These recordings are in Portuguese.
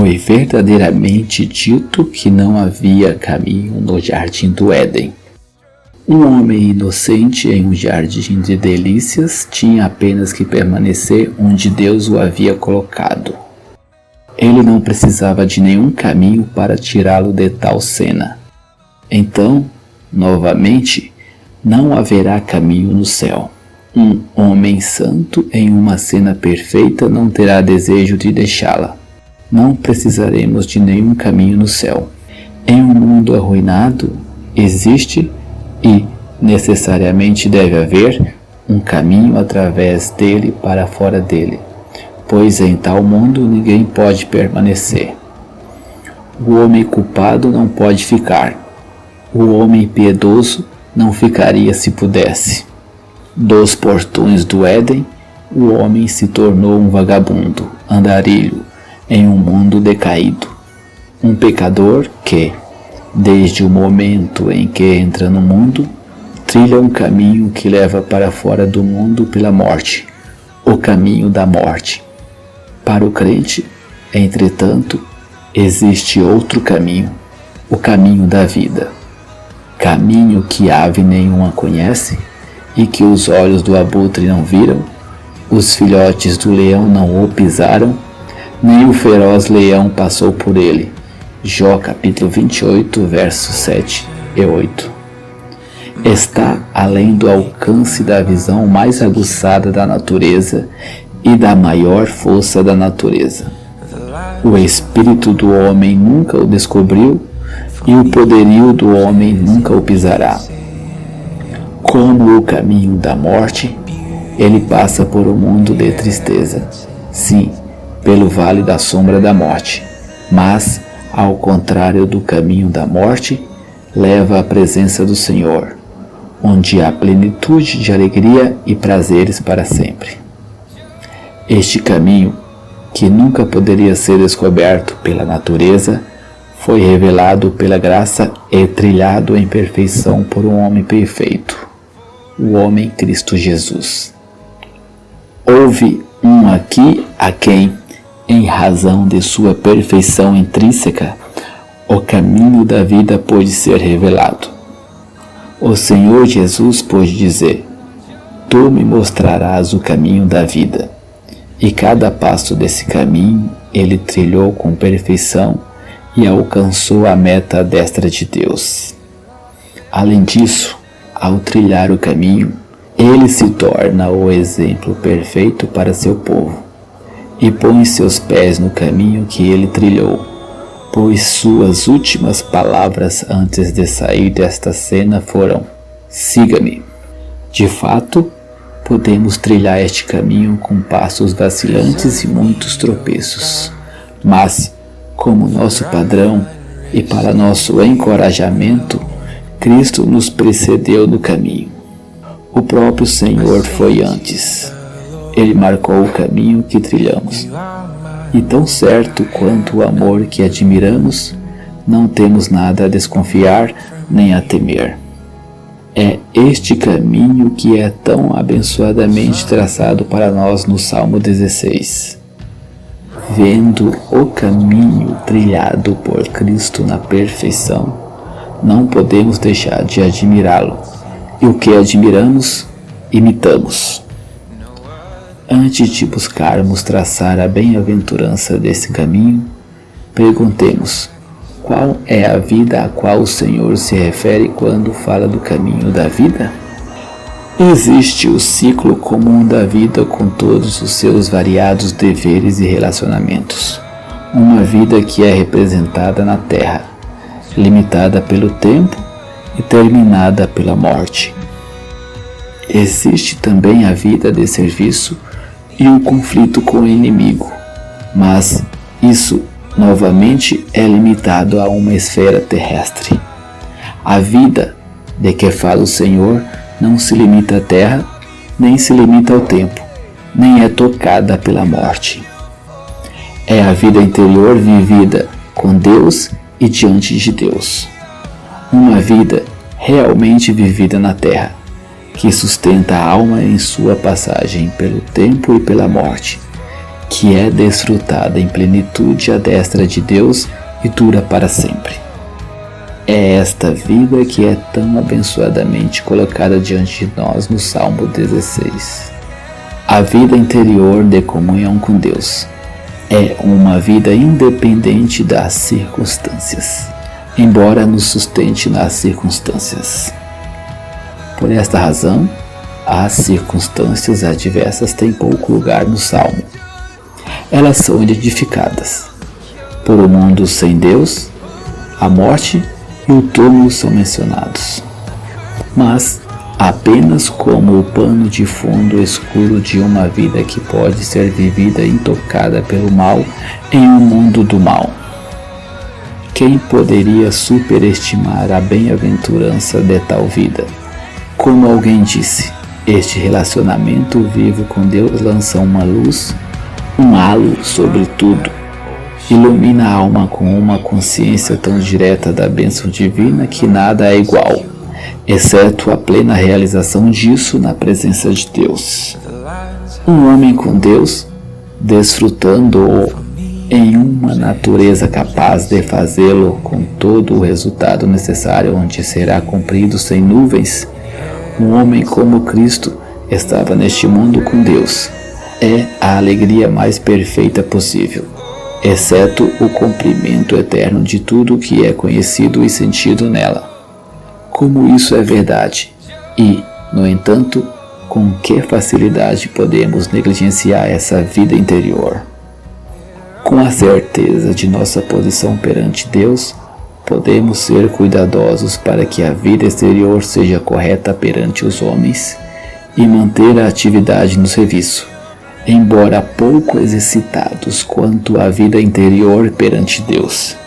Foi verdadeiramente dito que não havia caminho no jardim do Éden. Um homem inocente em um jardim de delícias tinha apenas que permanecer onde Deus o havia colocado. Ele não precisava de nenhum caminho para tirá-lo de tal cena. Então, novamente, não haverá caminho no céu. Um homem santo em uma cena perfeita não terá desejo de deixá-la. Não precisaremos de nenhum caminho no céu. Em um mundo arruinado, existe e necessariamente deve haver um caminho através dele para fora dele, pois em tal mundo ninguém pode permanecer. O homem culpado não pode ficar. O homem piedoso não ficaria se pudesse. Dos portões do Éden, o homem se tornou um vagabundo, andarilho, em um mundo decaído. Um pecador que, desde o momento em que entra no mundo, trilha um caminho que leva para fora do mundo pela morte, o caminho da morte. Para o crente, entretanto, existe outro caminho, o caminho da vida. Caminho que ave nenhuma conhece e que os olhos do abutre não viram, os filhotes do leão não o pisaram, nem o feroz leão passou por ele. Jó capítulo 28, versos 7 e 8. Está além do alcance da visão mais aguçada da natureza e da maior força da natureza. O espírito do homem nunca o descobriu e o poderio do homem nunca o pisará. Como o caminho da morte, ele passa por um mundo de tristeza, sim, pelo vale da sombra da morte, mas, ao contrário do caminho da morte, leva à presença do Senhor, onde há plenitude de alegria e prazeres para sempre. Este caminho, que nunca poderia ser descoberto pela natureza, foi revelado pela graça e trilhado em perfeição por um homem perfeito, o homem Cristo Jesus. Houve um aqui a quem, em razão de sua perfeição intrínseca, o caminho da vida pôde ser revelado. O Senhor Jesus pôde dizer: Tu me mostrarás o caminho da vida. E cada passo desse caminho ele trilhou com perfeição e alcançou a meta à destra de Deus. Além disso, ao trilhar o caminho, ele se torna o exemplo perfeito para seu povo e põe seus pés no caminho que ele trilhou, pois suas últimas palavras antes de sair desta cena foram: siga-me. De fato, podemos trilhar este caminho com passos vacilantes e muitos tropeços, mas, como nosso padrão e para nosso encorajamento, Cristo nos precedeu no caminho. O próprio Senhor foi antes. Ele marcou o caminho que trilhamos. E tão certo quanto o amor que admiramos, não temos nada a desconfiar nem a temer. É este caminho que é tão abençoadamente traçado para nós no Salmo 16. Vendo o caminho trilhado por Cristo na perfeição, não podemos deixar de admirá-lo, e o que admiramos, imitamos. Antes de buscarmos traçar a bem-aventurança desse caminho, perguntemos: qual é a vida a qual o Senhor se refere quando fala do caminho da vida? Existe o ciclo comum da vida com todos os seus variados deveres e relacionamentos. Uma vida que é representada na Terra, limitada pelo tempo e terminada pela morte. Existe também a vida de serviço e o conflito com o inimigo, mas isso novamente é limitado a uma esfera terrestre. A vida de que fala o Senhor não se limita à terra, nem se limita ao tempo, nem é tocada pela morte. É a vida interior vivida com Deus e diante de Deus. Uma vida realmente vivida na terra, que sustenta a alma em sua passagem pelo tempo e pela morte, que é desfrutada em plenitude à destra de Deus e dura para sempre. É esta vida que é tão abençoadamente colocada diante de nós no Salmo 16. A vida interior de comunhão com Deus é uma vida independente das circunstâncias, embora nos sustente nas circunstâncias. Por esta razão, as circunstâncias adversas têm pouco lugar no Salmo. Elas são edificadas. Por um mundo sem Deus, a morte e o túmulo são mencionados, mas apenas como o pano de fundo escuro de uma vida que pode ser vivida intocada pelo mal em um mundo do mal. Quem poderia superestimar a bem-aventurança de tal vida? Como alguém disse, este relacionamento vivo com Deus lança uma luz, um halo sobre tudo. Ilumina a alma com uma consciência tão direta da bênção divina que nada é igual, exceto a plena realização disso na presença de Deus. Um homem com Deus, desfrutando-o em uma natureza capaz de fazê-lo com todo o resultado necessário, onde será cumprido sem nuvens. Um homem como Cristo estava neste mundo com Deus. É a alegria mais perfeita possível, exceto o cumprimento eterno de tudo que é conhecido e sentido nela. Como isso é verdade, e, no entanto, com que facilidade podemos negligenciar essa vida interior? Com a certeza de nossa posição perante Deus, podemos ser cuidadosos para que a vida exterior seja correta perante os homens e manter a atividade no serviço, embora pouco exercitados quanto à vida interior perante Deus.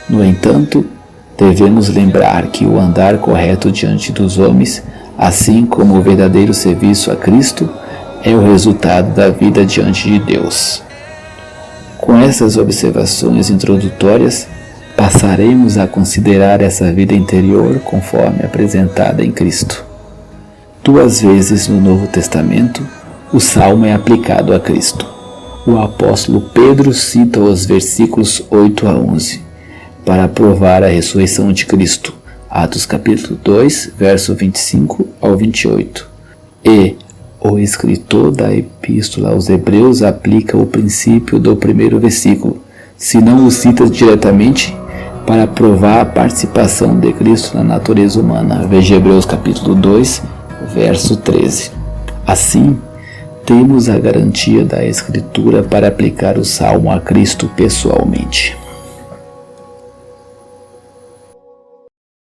No entanto, devemos lembrar que o andar correto diante dos homens, assim como o verdadeiro serviço a Cristo, é o resultado da vida diante de Deus. Com essas observações introdutórias, passaremos a considerar essa vida interior conforme apresentada em Cristo. 2 vezes no Novo Testamento, o Salmo é aplicado a Cristo. O apóstolo Pedro cita os versículos 8 a 11 para provar a ressurreição de Cristo, Atos capítulo 2, verso 25 ao 28. E o escritor da Epístola aos Hebreus aplica o princípio do primeiro versículo, se não o cita diretamente, para provar a participação de Cristo na natureza humana. Veja Hebreus capítulo 2, verso 13. Assim, temos a garantia da Escritura para aplicar o Salmo a Cristo pessoalmente.